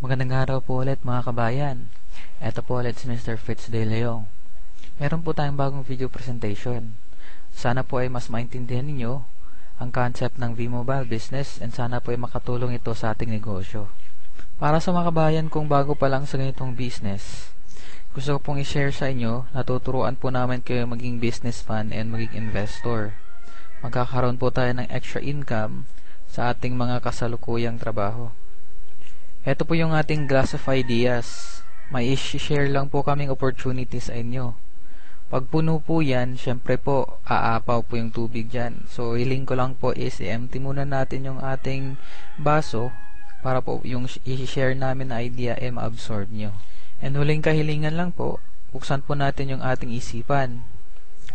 Magandang araw po ulit mga kabayan. Ito po ulit si Mr. Fitz De Leon. Meron po tayong bagong video presentation. Sana po ay mas maintindihan ninyo ang concept ng V-Mobile business and sana po ay makatulong ito sa ating negosyo. Para sa mga kabayan kung bago pa lang sa ganitong business, gusto ko pong i-share sa inyo na tuturuan po namin kayo maging businessman and maging investor. Magkakaroon po tayo ng extra income sa ating mga kasalukuyang trabaho. Ito po yung ating glass of ideas. May i-share lang po kaming opportunity sa inyo. Pag puno po yan, syempre po, aapaw po yung tubig dyan. So, hiling ko lang po is i-empty muna natin yung ating baso para po yung i-share namin na idea ay ma-absorb nyo. And huling kahilingan lang po, buksan po natin yung ating isipan.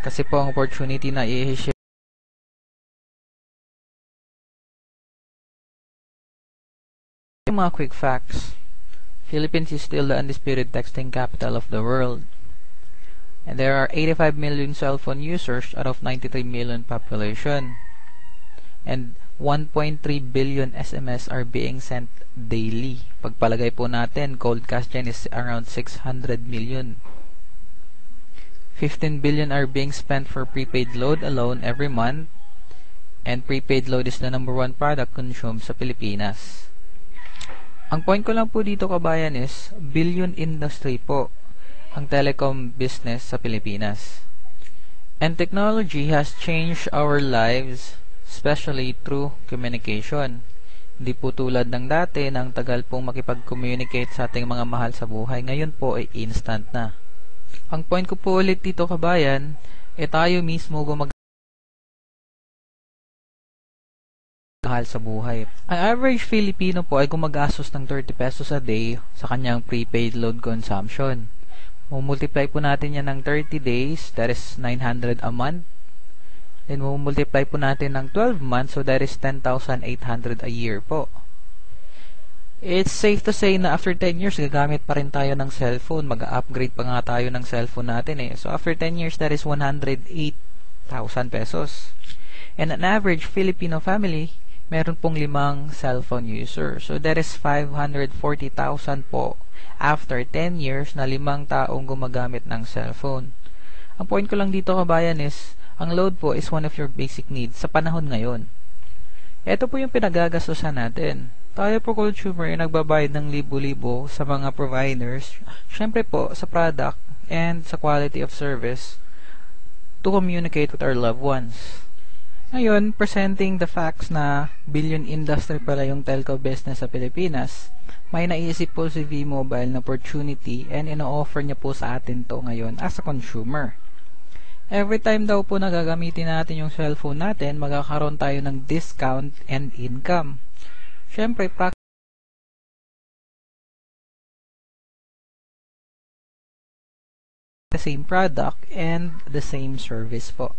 Kasi po ang opportunity na i-share yung mga quick facts. Philippines is still the undisputed texting capital of the world. And there are 85 million cell phone users out of 93 million population. And 1.3 billion SMS are being sent daily. Pagpalagay po natin, cold cash dyan is around 600 million. 15 billion are being spent for prepaid load alone every month. And prepaid load is the #1 product consumed sa Pilipinas. Ang point ko lang po dito kabayan is, billion industry po ang telecom business sa Pilipinas. And technology has changed our lives, especially through communication. Hindi po tulad ng dati nang tagal pong makipag-communicate sa ating mga mahal sa buhay. Ngayon po ay instant na. Ang point ko po ulit dito kabayan, tayo mismo mahal sa buhay. Ang average Filipino po ay gumagastos ng 30 pesos a day sa kanyang prepaid load consumption. Multiply po natin yan ng 30 days, that is 900 a month. Then multiply po natin ng 12 months, so that is 10,800 a year po. It's safe to say na after 10 years, gagamit pa rin tayo ng cellphone. Mag-upgrade pa nga tayo ng cellphone natin eh. So after 10 years, that is 108,000 pesos. And an average Filipino family, meron pong 5 cellphone user. So, that is 540,000 po after 10 years na 5 taong gumagamit ng cellphone. Ang point ko lang dito kabayan is, ang load po is one of your basic needs sa panahon ngayon. Ito po yung pinagagastusan natin. Tayo po consumer ay nagbabayad ng libo-libo sa mga providers, syempre po sa product and sa quality of service to communicate with our loved ones. Ngayon, presenting the facts na billion industry pala yung telco business sa Pilipinas, may naisip po si V-Mobile na opportunity and ino-offer niya po sa atin to ngayon as a consumer. Every time daw po nagagamitin natin yung cellphone natin, magkakaroon tayo ng discount and income. Siyempre, the same product and the same service po.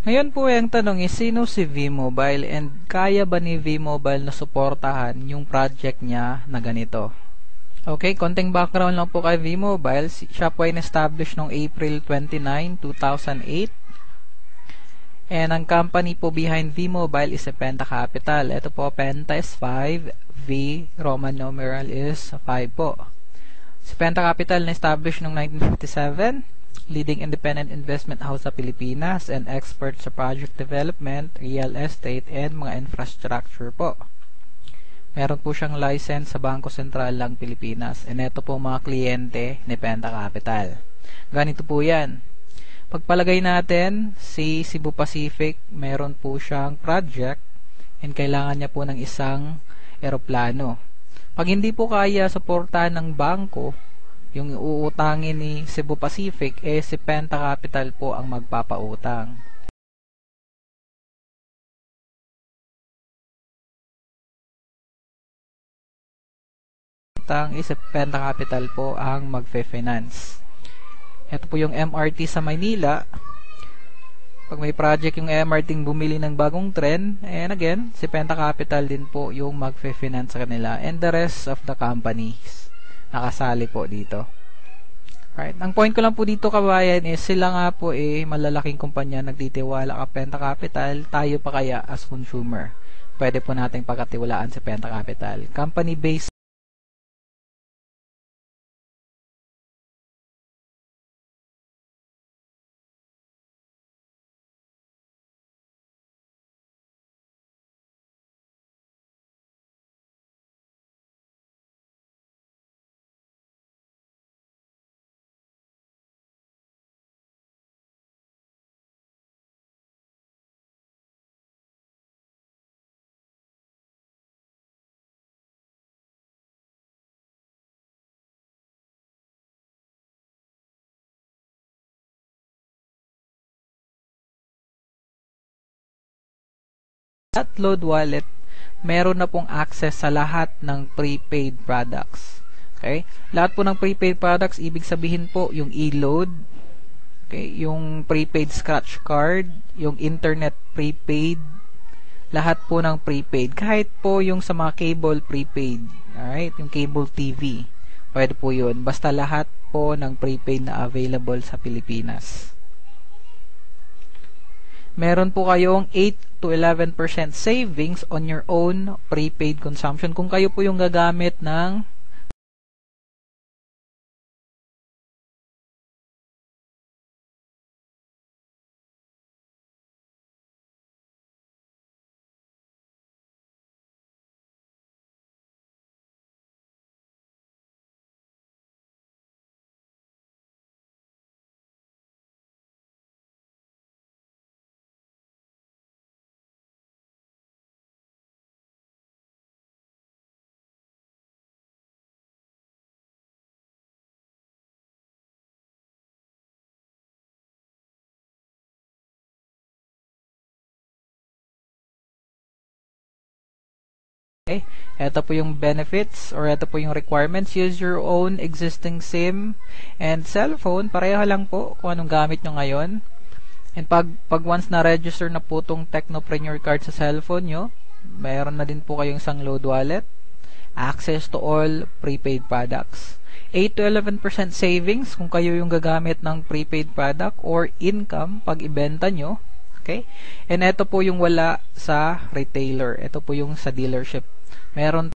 Ngayon po ang tanong is, sino si V-Mobile and kaya ba ni V-Mobile na suportahan yung project niya na ganito? Okay, konting background lang po kay V-Mobile. Siya po ay na-establish noong April 29, 2008. And ang company po behind V-Mobile is Penta Capital. Ito po, Penta is 5, V, Roman numeral is 5 po. Si Penta Capital na-establish noong 1957. Leading independent investment house sa Pilipinas and expert sa project development, real estate, and mga infrastructure po. Meron po siyang license sa Bangko Sentral ng Pilipinas. And ito po mga kliyente ni Penta Capital. Ganito po yan. Pagpalagay natin, si Cebu Pacific, meron po siyang project and kailangan niya po ng isang eroplano. Pag hindi po kaya suportahan ng bangko, yung uutangin ni Cebu Pacific, si Penta Capital po ang magpapautang. Si Penta Capital po ang magfe-finance. Ito po yung MRT sa Maynila. Pag may project yung MRT bumili ng bagong tren, and again, si Penta Capital din po yung magfe-finance sa kanila. And the rest of the companies nakasali po dito. Right. Ang point ko lang po dito kabayan is sila nga po malalaking kumpanya nagtitiwala ka Penta Capital, tayo pa kaya as consumer. Pwede po nating pagkatiwalaan si Penta Capital. Company based At Load Wallet, meron na pong access sa lahat ng prepaid products. Okay? Lahat po ng prepaid products, ibig sabihin po yung e-load, okay, yung prepaid scratch card, yung internet prepaid, lahat po ng prepaid. Kahit po yung sa mga cable prepaid, alright, yung cable TV, pwede po yun. Basta lahat po ng prepaid na available sa Pilipinas. Meron po kayong 8 to 11% savings on your own prepaid consumption kung kayo po yung gagamit ng okay, ito po yung benefits or ito po yung requirements. Use your own existing SIM and cellphone. Pareho lang po kung anong gamit nyo ngayon. And pag once na-register na po itong Technopreneur card sa cellphone nyo, mayroon na din po kayong isang load wallet, access to all prepaid products. 8 to 11% savings kung kayo yung gagamit ng prepaid product or income pag ibenta nyo. Okay? And ito po yung wala sa retailer. Ito po yung sa dealership. Meron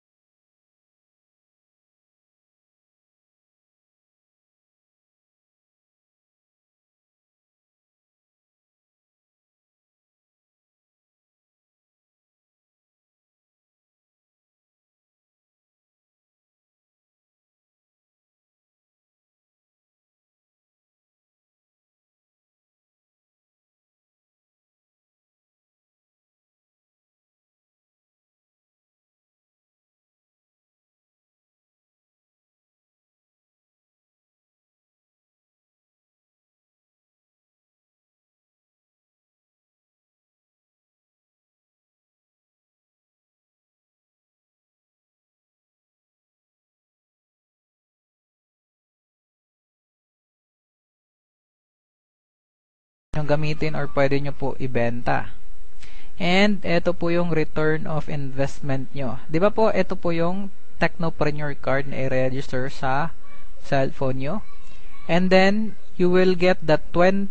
yung gamitin or pwede nyo po ibenta. And ito po yung return of investment nyo. Di ba po, ito po yung Technopreneur card na i-register sa cellphone nyo. And then, you will get the 20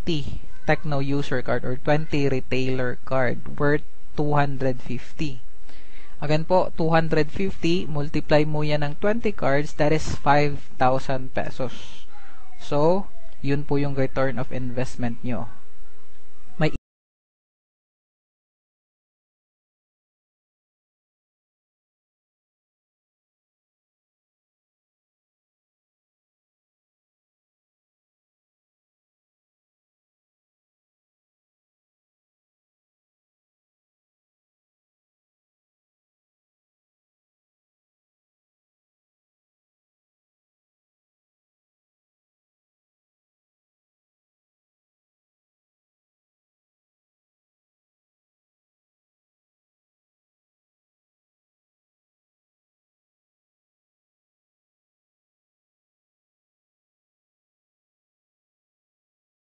Techno user card or 20 retailer card worth 250. Again po, 250, multiply mo yan ng 20 cards, that is 5,000 pesos. So, yun po yung return of investment nyo. May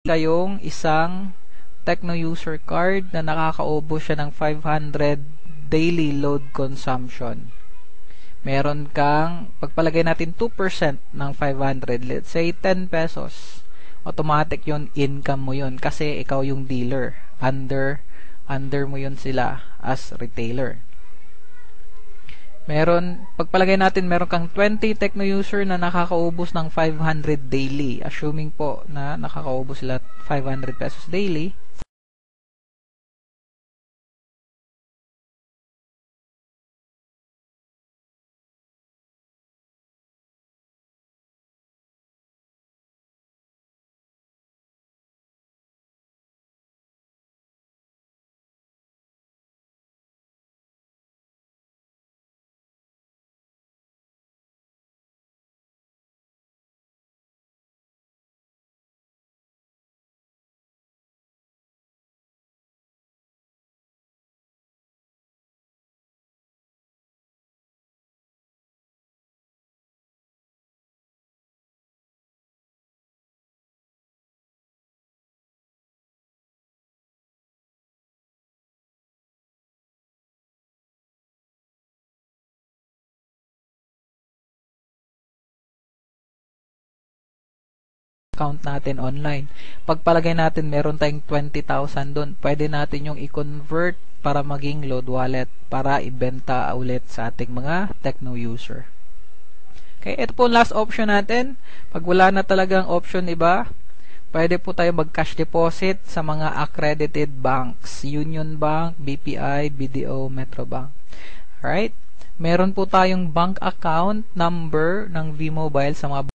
kayong isang Techno user card na nakakaubos siya ng 500 daily load consumption. Meron kang, pagpalagay natin 2% ng 500, let's say 10 pesos. Automatic yon, income mo yon kasi ikaw yung dealer. Under mo yon sila as retailer. Pagpalagay natin, meron kang 20 Techno user na nakakaubos ng 500 daily. Assuming po na nakakaubos sila 500 pesos daily. account natin online. Pagpalagay natin meron tayong 20,000 doon, pwede natin yung i-convert para maging load wallet para ibenta ulit sa ating mga Tecno user. Okay, ito po last option natin. Pag wala na talagang option iba, pwede po tayo mag-cash deposit sa mga accredited banks. Union Bank, BPI, BDO, Metrobank. Alright? Meron po tayong bank account number ng V-Mobile sa mga